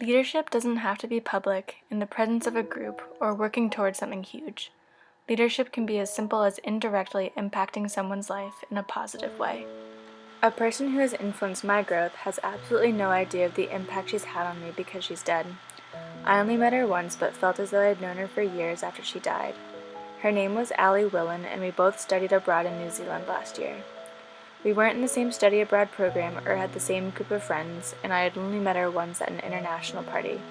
Leadership doesn't have to be public, in the presence of a group, or working towards something huge. Leadership can be as simple as indirectly impacting someone's life in a positive way. A person who has influenced my growth has absolutely no idea of the impact she's had on me because she's dead. I only met her once, but felt as though I had known her for years after she died. Her name was Allie Willen, and we both studied abroad in New Zealand last year. We weren't in the same study abroad program or had the same group of friends, and I had only met her once at an international party.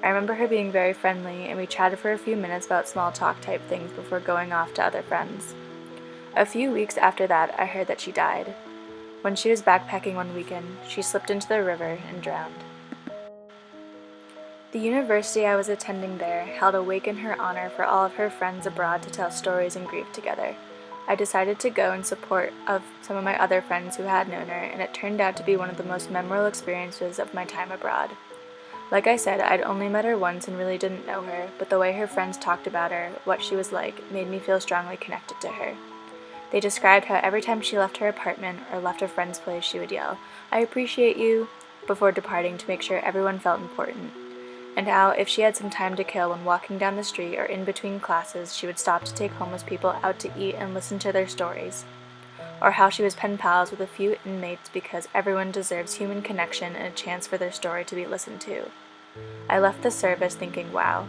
I remember her being very friendly, and we chatted for a few minutes about small talk type things before going off to other friends. A few weeks after that, I heard that she died. When she was backpacking one weekend, she slipped into the river and drowned. The university I was attending there held a wake in her honor for all of her friends abroad to tell stories and grieve together. I decided to go in support of some of my other friends who had known her, and it turned out to be one of the most memorable experiences of my time abroad. Like I said, I'd only met her once and really didn't know her, but the way her friends talked about her, what she was like, made me feel strongly connected to her. They described how every time she left her apartment or left a friend's place, she would yell, "I appreciate you," before departing to make sure everyone felt important. And how, if she had some time to kill when walking down the street or in between classes, she would stop to take homeless people out to eat and listen to their stories. Or how she was pen pals with a few inmates because everyone deserves human connection and a chance for their story to be listened to. I left the service thinking, wow,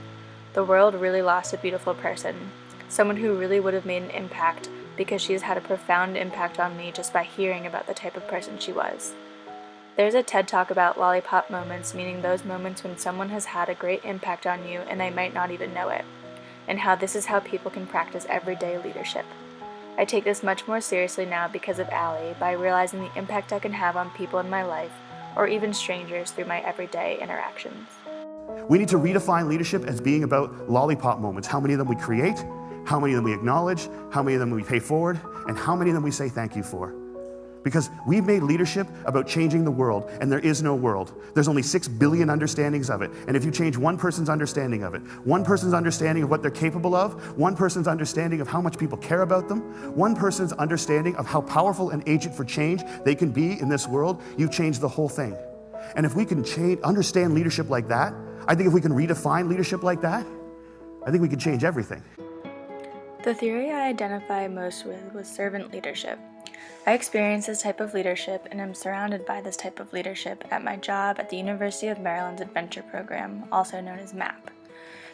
the world really lost a beautiful person, someone who really would have made an impact because she has had a profound impact on me just by hearing about the type of person she was. There's a TED Talk about lollipop moments, meaning those moments when someone has had a great impact on you and they might not even know it, and how this is how people can practice everyday leadership. I take this much more seriously now because of Allie, by realizing the impact I can have on people in my life, or even strangers through my everyday interactions. We need to redefine leadership as being about lollipop moments. How many of them we create, how many of them we acknowledge, how many of them we pay forward, and how many of them we say thank you for. Because we've made leadership about changing the world, and there is no world. There's only 6 billion understandings of it. And if you change one person's understanding of it, one person's understanding of what they're capable of, one person's understanding of how much people care about them, one person's understanding of how powerful an agent for change they can be in this world, you've changed the whole thing. And if we can understand leadership like that, I think if we can redefine leadership like that, I think we can change everything. The theory I identify most with was servant leadership. I experience this type of leadership and am surrounded by this type of leadership at my job at the University of Maryland's Adventure Program, also known as MAP.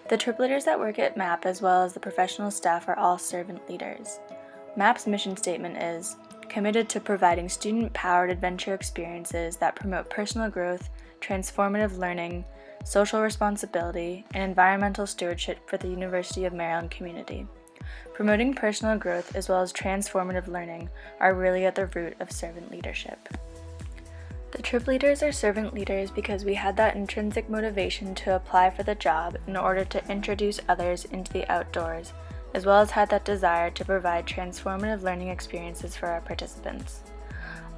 The trip leaders that work at MAP, as well as the professional staff, are all servant leaders. MAP's mission statement is, committed to providing student-powered adventure experiences that promote personal growth, transformative learning, social responsibility, and environmental stewardship for the University of Maryland community. Promoting personal growth as well as transformative learning are really at the root of servant leadership. The trip leaders are servant leaders because we had that intrinsic motivation to apply for the job in order to introduce others into the outdoors, as well as had that desire to provide transformative learning experiences for our participants.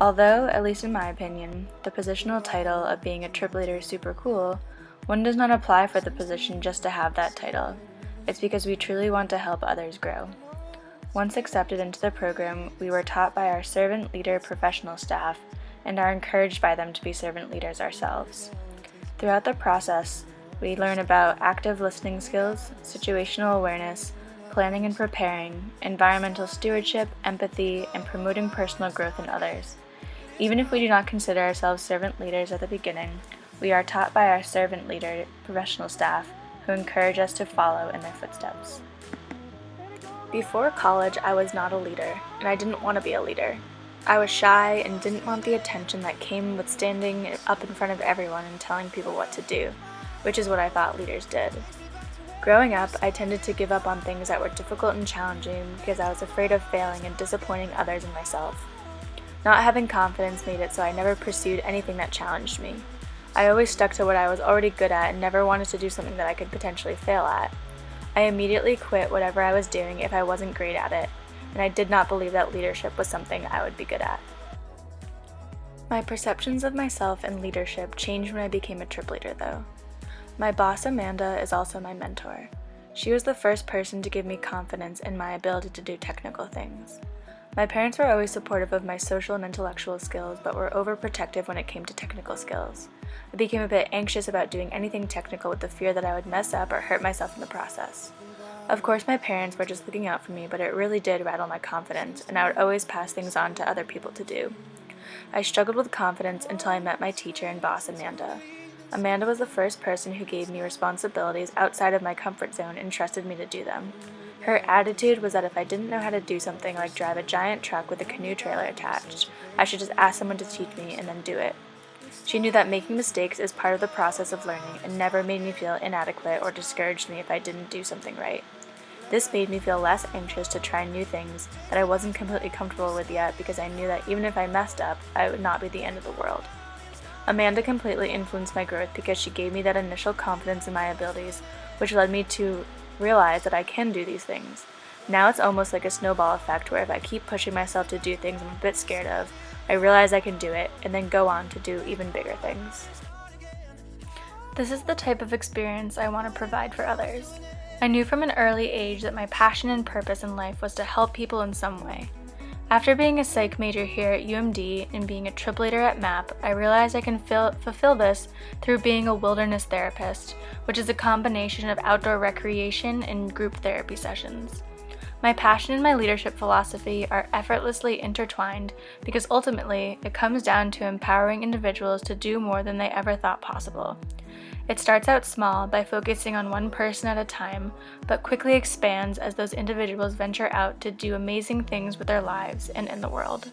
Although, at least in my opinion, the positional title of being a trip leader is super cool, one does not apply for the position just to have that title. It's because we truly want to help others grow. Once accepted into the program, we were taught by our servant leader professional staff and are encouraged by them to be servant leaders ourselves. Throughout the process, we learn about active listening skills, situational awareness, planning and preparing, environmental stewardship, empathy, and promoting personal growth in others. Even if we do not consider ourselves servant leaders at the beginning, we are taught by our servant leader professional staff who encourage us to follow in their footsteps. Before college, I was not a leader, and I didn't want to be a leader. I was shy and didn't want the attention that came with standing up in front of everyone and telling people what to do, which is what I thought leaders did. Growing up, I tended to give up on things that were difficult and challenging because I was afraid of failing and disappointing others and myself. Not having confidence made it so I never pursued anything that challenged me. I always stuck to what I was already good at and never wanted to do something that I could potentially fail at. I immediately quit whatever I was doing if I wasn't great at it, and I did not believe that leadership was something I would be good at. My perceptions of myself and leadership changed when I became a trip leader, though. My boss, Amanda, is also my mentor. She was the first person to give me confidence in my ability to do technical things. My parents were always supportive of my social and intellectual skills, but were overprotective when it came to technical skills. I became a bit anxious about doing anything technical with the fear that I would mess up or hurt myself in the process. Of course, my parents were just looking out for me, but it really did rattle my confidence, and I would always pass things on to other people to do. I struggled with confidence until I met my teacher and boss, Amanda. Amanda was the first person who gave me responsibilities outside of my comfort zone and trusted me to do them. Her attitude was that if I didn't know how to do something like drive a giant truck with a canoe trailer attached, I should just ask someone to teach me and then do it. She knew that making mistakes is part of the process of learning and never made me feel inadequate or discouraged me if I didn't do something right. This made me feel less anxious to try new things that I wasn't completely comfortable with yet because I knew that even if I messed up, I would not be the end of the world. Amanda completely influenced my growth because she gave me that initial confidence in my abilities, which led me to realize that I can do these things. Now it's almost like a snowball effect where if I keep pushing myself to do things I'm a bit scared of, I realize I can do it and then go on to do even bigger things. This is the type of experience I want to provide for others. I knew from an early age that my passion and purpose in life was to help people in some way. After being a psych major here at UMD and being a trip leader at MAP, I realized I can fulfill this through being a wilderness therapist, which is a combination of outdoor recreation and group therapy sessions. My passion and my leadership philosophy are effortlessly intertwined because ultimately it comes down to empowering individuals to do more than they ever thought possible. It starts out small by focusing on one person at a time, but quickly expands as those individuals venture out to do amazing things with their lives and in the world.